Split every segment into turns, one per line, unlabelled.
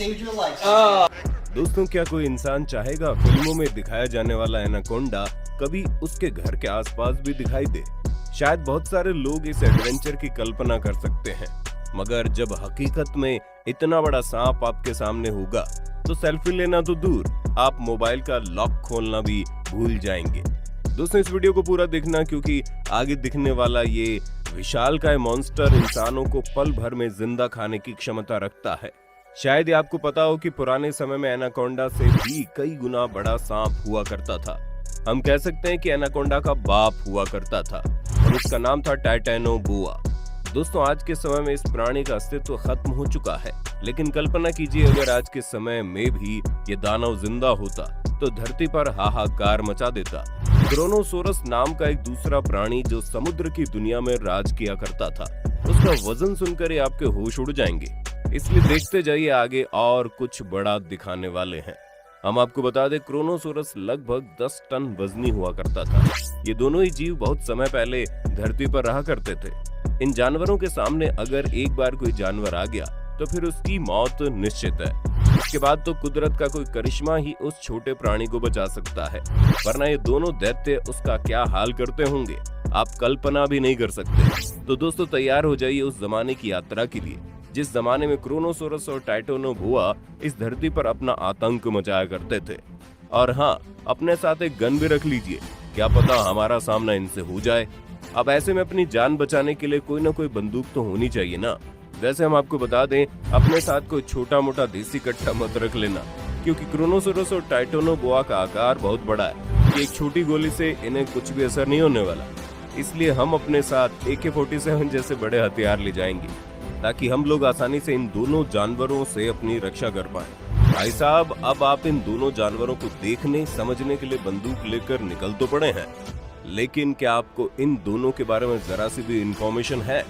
saved your life.
दोस्तों, क्या कोई इंसान चाहेगा फिल्मों में दिखाया जाने वाला एनाकोंडा कभी उसके घर के आसपास भी दिखाई दे? शायद बहुत सारे लोग इस एडवेंचर की कल्पना कर सकते हैं, मगर जब हकीकत में इतना बड़ा सांप आपके सामने होगा तो सेल्फी लेना तो दूर, आप मोबाइल का लॉक खोलना भी भूल जाएंगे। दोस्तों, इस वीडियो को पूरा देखना, क्योंकि आगे दिखने वाला ये विशालकाय मॉन्स्टर इंसानों को पल भर में जिंदा खाने की क्षमता रखता है। शायद ये आपको पता हो कि पुराने समय में एनाकोंडा से भी कई गुना बड़ा सांप हुआ करता था। हम कह सकते हैं कि एनाकोंडा का बाप हुआ करता था और उसका नाम था टाइटैनोबोआ। दोस्तों, आज के समय में इस प्राणी का अस्तित्व खत्म हो चुका है, लेकिन कल्पना कीजिए अगर आज के समय में भी ये दानव जिंदा होता तो धरती पर हाहाकार मचा देता। क्रोनोसोरस नाम का एक दूसरा प्राणी जो समुद्र की दुनिया में राज किया करता था, उसका वजन सुनकर ही आपके होश उड़ जाएंगे। इसलिए देखते जाइए, आगे और कुछ बड़ा दिखाने वाले हैं। हम आपको बता दें, क्रोनोसोरस लगभग 10 टन वजनी हुआ करता था। ये दोनों ही जीव बहुत समय पहले धरती पर रहा करते थे। इन जानवरों के सामने अगर एक बार कोई जानवर आ गया तो फिर उसकी मौत निश्चित है। इसके बाद तो कुदरत का कोई करिश्मा ही उस छोटे प्राणी को बचा सकता है, वरना ये दोनों दैत्य उसका क्या हाल करते होंगे, आप कल्पना भी नहीं कर सकते। तो दोस्तों, तैयार हो जाइए उस जमाने की यात्रा के लिए जिस जमाने में क्रोनोसोरस और टाइटैनोबोआ इस धरती पर अपना आतंक मचाया करते थे। और हाँ, अपने साथ एक गन भी रख लीजिए, क्या पता हमारा सामना इनसे हो जाए। अब ऐसे में अपनी जान बचाने के लिए कोई ना कोई बंदूक तो होनी चाहिए ना। वैसे हम आपको बता दें, अपने साथ कोई छोटा मोटा देसी कट्टा मत रख लेना, क्योंकि क्रोनोसोरस और टाइटैनोबोआ का आकार बहुत बड़ा है कि एक छोटी गोली से इन्हें कुछ भी असर नहीं होने वाला। इसलिए हम अपने साथ AK-47 जैसे बड़े हथियार ले जाएंगे, ताकि हम लोग आसानी से इन दोनों जानवरों से अपनी रक्षा कर पाएं। भाई साहब, अब आप इन दोनों जानवरों को देखने समझने के लिए बंदूक लेकर निकल तो पड़े हैं, लेकिन क्या आपको इन दोनों के बारे में जरा सी भी इंफॉर्मेशन है?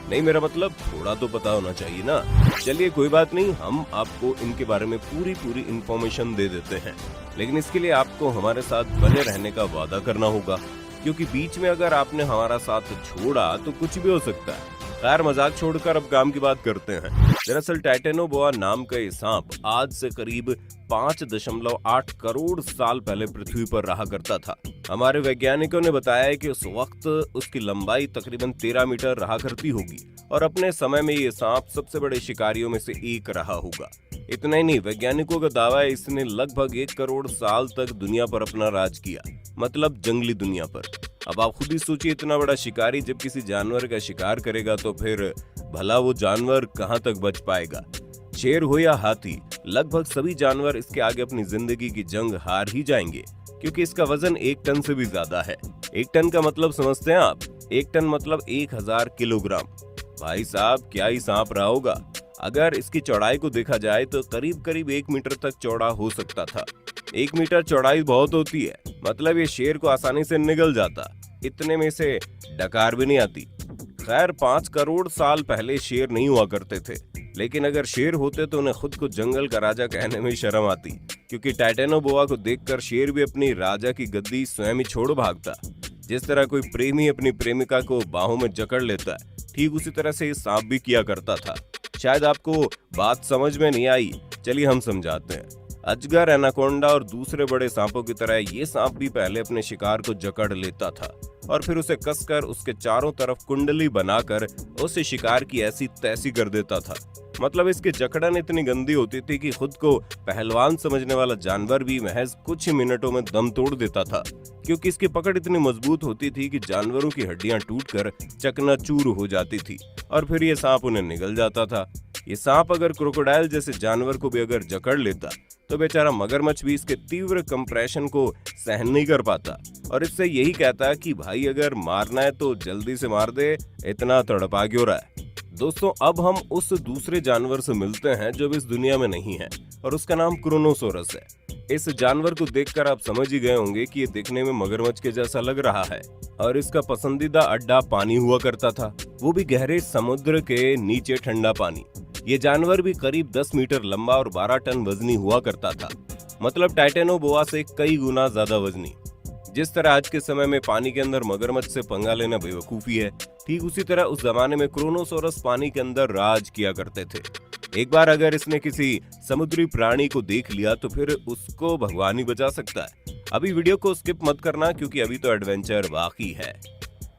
नहीं, मेरा मतलब थोड़ा तो पता होना चाहिए ना। चलिए कोई बात नहीं, हम आपको इनके बारे में पूरी इंफॉर्मेशन दे देते हैं, लेकिन इसके लिए आपको हमारे साथ बने रहने का वादा करना होगा, क्योंकि बीच में अगर आपने हमारा साथ छोड़ा तो कुछ भी हो सकता है। खैर, मजाक छोड़कर अब काम की बात करते हैं। दरअसल टाइटैनोबोआ नाम का ये सांप आज से करीब 5.8 करोड़ साल पहले पृथ्वी पर रहा करता था। हमारे वैज्ञानिकों ने बताया है कि उस वक्त उसकी लंबाई तकरीबन 13 मीटर रहा करती होगी और अपने समय में ये सांप सबसे बड़े शिकारियों में से एक रहा होगा। इतना ही नहीं, वैज्ञानिकों का दावा है इसने लगभग 1 करोड़ साल तक दुनिया पर अपना राज किया, मतलब जंगली दुनिया पर। अब आप खुद ही सोचिए, इतना बड़ा शिकारी जब किसी जानवर का शिकार करेगा तो फिर भला वो जानवर कहां तक बच पाएगा? शेर हो या हाथी, लगभग सभी जानवर इसके आगे अपनी जिंदगी की जंग हार ही जाएंगे, क्योंकि इसका वजन 1 टन से भी ज्यादा है। 1 टन का मतलब समझते हैं आप? 1 टन मतलब 1000 किलोग्राम। भाई साहब, क्या ही सांप रहा होगा। अगर इसकी चौड़ाई को देखा जाए तो करीब 1 मीटर तक चौड़ा हो सकता था। 1 मीटर चौड़ाई बहुत होती है, मतलब ये शेर को आसानी से निगल जाता। इतने में से डकार भी नहीं आती। खैर, 5 करोड़ साल पहले शेर नहीं हुआ करते थे, लेकिन अगर शेर होते तो उन्हें खुद को जंगल का राजा कहने में शर्म आती, क्योंकि टाइटैनोबोआ को देखकर शेर भी अपनी राजा की गद्दी स्वयं ही छोड़ भागता। जिस तरह कोई प्रेमी अपनी प्रेमिका को बाहों में जकड़ लेता है, ठीक उसी तरह से ये सांप भी किया करता था। शायद आपको बात समझ में नहीं आई, चलिए हम समझाते हैं। अजगर, एनाकोंडा और दूसरे बड़े सांपों की तरह ये सांप भी पहले अपने शिकार को जकड़ लेता था और फिर उसे कसकर उसके चारों तरफ कुंडली बनाकर उसे शिकार की ऐसी तैसी कर देता था। मतलब इसकी जकड़न इतनी गंदी होती थी कि खुद को पहलवान समझने वाला जानवर भी महज कुछ ही मिनटों में दम तोड़ देता था, क्योंकि इसकी पकड़ इतनी मजबूत होती थी कि जानवरों की हड्डियां टूटकर चकनाचूर हो जाती थी और फिर ये सांप उन्हें निगल जाता था। ये सांप अगर क्रोकोडाइल जैसे जानवर को भी अगर जकड़ लेता तो बेचारा मगरमच्छ भी इसके तीव्र कंप्रेशन को सहन नहीं कर पाता और इससे यही कहता कि भाई अगर मारना है तो जल्दी से मार दे, इतना तड़पा क्यों रहा है। दोस्तों, अब हम उस दूसरे जानवर से मिलते हैं जो इस दुनिया में नहीं है, और उसका नाम क्रोनोसोरस है। इस जानवर को देखकर आप समझ ही गए होंगे कि ये देखने में मगरमच्छ के जैसा लग रहा है और इसका पसंदीदा अड्डा पानी हुआ करता था, वो भी गहरे समुद्र के नीचे ठंडा पानी। ये जानवर भी करीब 10 मीटर लंबा और 12 टन वजनी हुआ करता था, मतलब टाइटैनोबोआ से कई गुना ज्यादा वजनी। जिस तरह आज के समय में पानी के अंदर मगरमच्छ से पंगा लेना बेवकूफी है, ठीक उसी तरह उस जमाने में क्रोनोसोरस पानी के अंदर राज किया करते थे। एक बार अगर इसने किसी समुद्री प्राणी को देख लिया तो फिर उसको भगवान ही बचा सकता है। अभी वीडियो को स्किप मत करना क्योंकि अभी तो एडवेंचर बाकी है।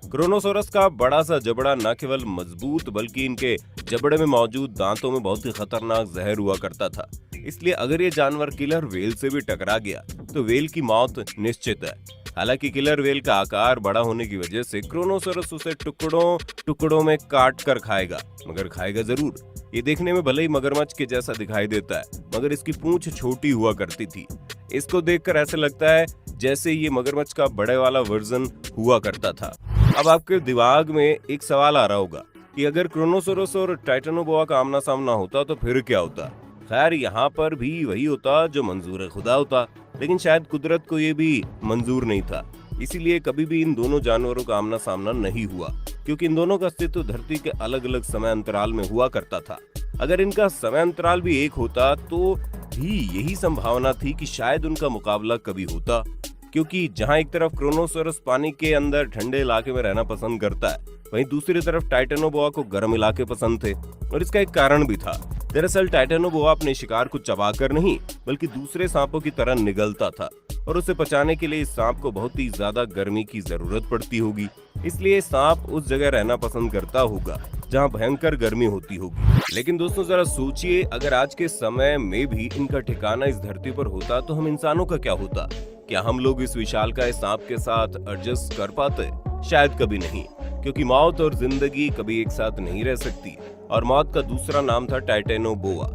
क्रोनोसोरस का बड़ा सा जबड़ा न केवल मजबूत बल्कि इनके जबड़े में मौजूद दांतों में बहुत ही खतरनाक जहर हुआ करता था। इसलिए अगर ये जानवर किलर वेल से भी टकरा गया तो वेल की मौत निश्चित है। हालांकि किलर वेल का आकार बड़ा होने की वजह से क्रोनोसोरस उसे टुकड़ों टुकड़ों में काट कर खाएगा, मगर खाएगा जरूर। ये देखने में भले ही मगरमच्छ के जैसा दिखाई देता है, मगर इसकी पूंछ छोटी हुआ करती थी। इसको देखकर ऐसे लगता है जैसे ये मगरमच्छ का बड़े वाला वर्जन हुआ करता था। अब आपके दिमाग में एक सवाल आ रहा होगा कि अगर क्रोनोसोरस और टाइटेनोबोआ का आमना सामना होता तो फिर क्या होता। खैर यहाँ पर भी वही होता जो मंजूर खुदा होता, लेकिन शायद कुदरत को ये भी मंजूर नहीं था। इसीलिए कभी भी इन दोनों जानवरों का आमना सामना नहीं हुआ, क्योंकि इन दोनों का अस्तित्व धरती के अलग अलग समय अंतराल में हुआ करता था। अगर इनका समय अंतराल भी एक होता तो भी यही संभावना थी कि शायद उनका मुकाबला कभी होता, क्योंकि जहां एक तरफ क्रोनोसोरस पानी के अंदर ठंडे इलाके में रहना पसंद करता है, वहीं दूसरी तरफ टाइटेनोबोआ को गर्म इलाके पसंद थे। और इसका एक कारण भी था। दरअसल टाइटेनोबोआ अपने शिकार को चबाकर नहीं बल्कि दूसरे सांपों की तरह निगलता था, और उसे पचाने के लिए इस सांप को बहुत ही ज्यादा गर्मी की जरूरत पड़ती होगी। इसलिए सांप उस जगह रहना पसंद करता होगा जहां भयंकर गर्मी होती होगी। लेकिन दोस्तों जरा सोचिए, अगर आज के समय में भी इनका ठिकाना इस धरती पर होता तो हम इंसानों का क्या होता। क्या हम लोग इस विशालकाय सांप के साथ एडजस्ट कर पाते? शायद कभी नहीं, क्योंकि मौत और जिंदगी कभी एक साथ नहीं रह सकती, और मौत का दूसरा नाम था टाइटेनोबोआ।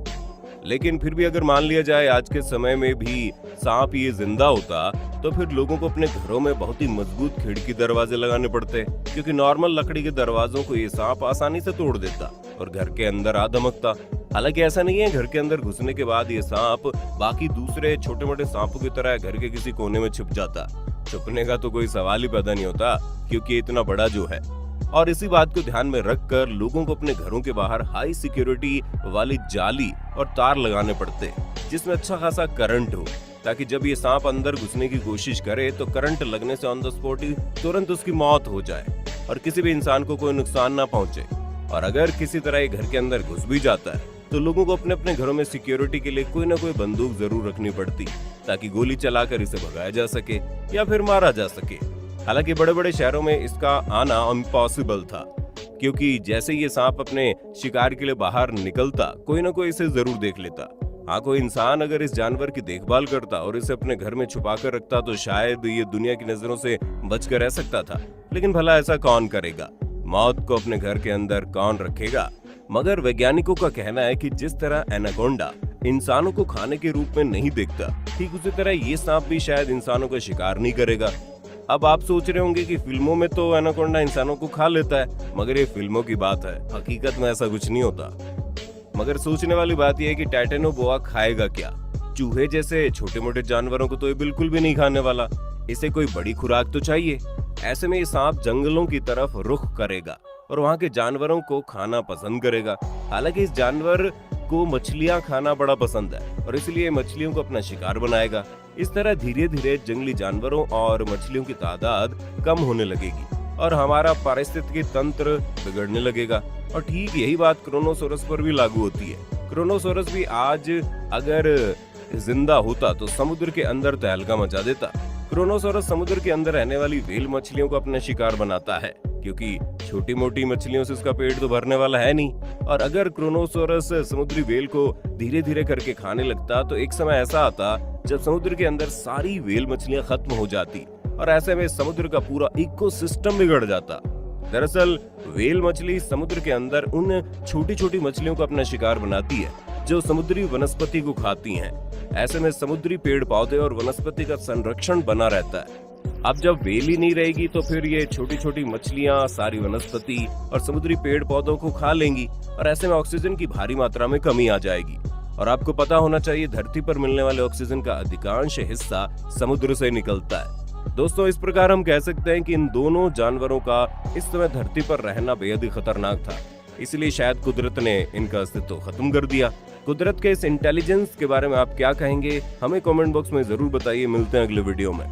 लेकिन फिर भी अगर मान लिया जाए आज के समय में भी सांप ये जिंदा होता तो फिर लोगों को अपने घरों में बहुत ही मजबूत खिड़की दरवाजे लगाने पड़ते, क्योंकि नॉर्मल लकड़ी के दरवाजों को ये सांप आसानी से तोड़ देता और घर के अंदर आ धमकता। हालांकि ऐसा नहीं है, घर के अंदर घुसने के बाद ये सांप बाकी दूसरे छोटे मोटे सांपों की तरह घर के किसी कोने में छुप जाता। छुपने का तो कोई सवाल ही पैदा नहीं होता, क्योंकि इतना बड़ा जो है। और इसी बात को ध्यान में रखकर लोगों को अपने घरों के बाहर हाई सिक्योरिटी वाली जाली और तार लगाने पड़ते, जिसमें अच्छा खासा करंट हो, ताकि जब ये सांप अंदर घुसने की कोशिश करे तो करंट लगने से ऑन द स्पॉट ही तुरंत उसकी मौत हो जाए और किसी भी इंसान को कोई नुकसान ना पहुंचे। और अगर किसी तरह ये घर के अंदर घुस भी जाता है तो लोगों को अपने अपने घरों में सिक्योरिटी के लिए कोई ना कोई बंदूक जरूर रखनी पड़ती, ताकि गोली चलाकर इसे भगाया जा सके या फिर मारा जा सके। हालांकि बड़े बड़े शहरों में इसका आना इम्पॉसिबल था, क्योंकि जैसे ये सांप अपने शिकार के लिए बाहर निकलता कोई ना कोई इसे जरूर देख लेता। हाँ, कोई इंसान अगर इस जानवर की देखभाल करता और इसे अपने घर में छुपा कर रखता तो शायद ये दुनिया की नजरों से बचकर रह सकता था। लेकिन भला ऐसा कौन करेगा? मौत को अपने घर के अंदर कौन रखेगा? मगर वैज्ञानिकों का कहना है कि जिस तरह एनाकोंडा इंसानों को खाने के रूप में नहीं देखता, ठीक उसी तरह ये सांप भी शायद इंसानों का शिकार नहीं करेगा। अब आप सोच रहे होंगे कि फिल्मों में तो एनाकोंडा इंसानों को खा लेता है, मगर ये फिल्मों की बात है, हकीकत में ऐसा कुछ नहीं होता। मगर सोचने वाली बात यह है कि टाइटेनोबोआ खाएगा क्या? चूहे जैसे छोटे मोटे जानवरों को तो ये बिल्कुल भी नहीं खाने वाला। इसे कोई बड़ी खुराक तो चाहिए। ऐसे में ये सांप जंगलों की तरफ रुख करेगा और वहाँ के जानवरों को खाना पसंद करेगा। हालांकि इस जानवर को मछलियां खाना बड़ा पसंद है और इसलिए मछलियों को अपना शिकार बनाएगा। इस तरह धीरे धीरे जंगली जानवरों और मछलियों की तादाद कम होने लगेगी और हमारा पारिस्थितिकी तंत्र बिगड़ने लगेगा। और ठीक यही बात क्रोनोसोरस पर भी लागू होती है। क्रोनोसोरस भी आज अगर जिंदा होता तो समुद्र के अंदर तहलका मचा देता। क्रोनोसोरस समुद्र के अंदर रहने वाली व्हेल मछलियों को अपना शिकार बनाता है, क्योंकि छोटी मोटी मछलियों से उसका पेट तो भरने वाला है नहीं। और अगर क्रोनोसोरस समुद्री व्हेल को धीरे धीरे करके खाने लगता तो एक समय ऐसा आता जब समुद्र के अंदर सारी व्हेल मछलियां खत्म हो जाती और ऐसे में समुद्र का पूरा इकोसिस्टम बिगड़ जाता। दरअसल व्हेल मछली समुद्र के अंदर उन छोटी छोटी मछलियों को अपना शिकार बनाती है जो समुद्री वनस्पति को खाती हैं। ऐसे में समुद्री पेड़ पौधे और वनस्पति का संरक्षण बना रहता है। अब जब व्हेल ही नहीं रहेगी तो फिर ये छोटी छोटी मछलियां सारी वनस्पति और समुद्री पेड़ पौधों को खा लेंगी और ऐसे में ऑक्सीजन की भारी मात्रा में कमी आ जाएगी। और आपको पता होना चाहिए धरती पर मिलने वाले ऑक्सीजन का अधिकांश हिस्सा समुद्र से निकलता है। दोस्तों, इस प्रकार हम कह सकते हैं कि इन दोनों जानवरों का इस समय धरती पर रहना बेहद ही खतरनाक था। इसलिए शायद कुदरत ने इनका अस्तित्व खत्म कर दिया। कुदरत के इस इंटेलिजेंस के बारे में आप क्या कहेंगे? हमें कमेंट बॉक्स में जरूर बताइए। मिलते हैं अगले वीडियो में।